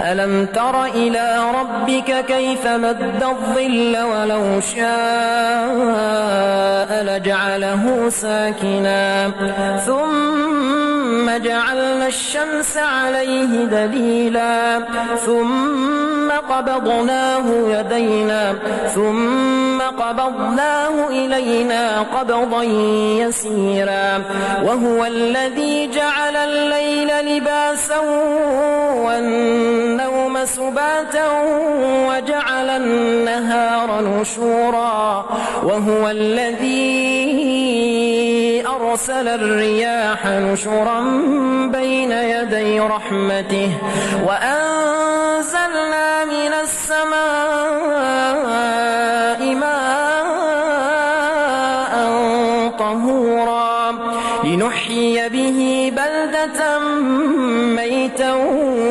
ألم تر إلى ربك كيف مد الظل ولو شاء لجعله ساكنا ثم جعلنا الشمس عليه دليلا ثم قبضناه إلينا قبضا يسيرا وهو الذي جعل الليل لباسا والنوم سباتا وجعل النهار نشورا وهو الذي أرسل الرياح نشرا بين يدي رحمته وأنزلنا من السماء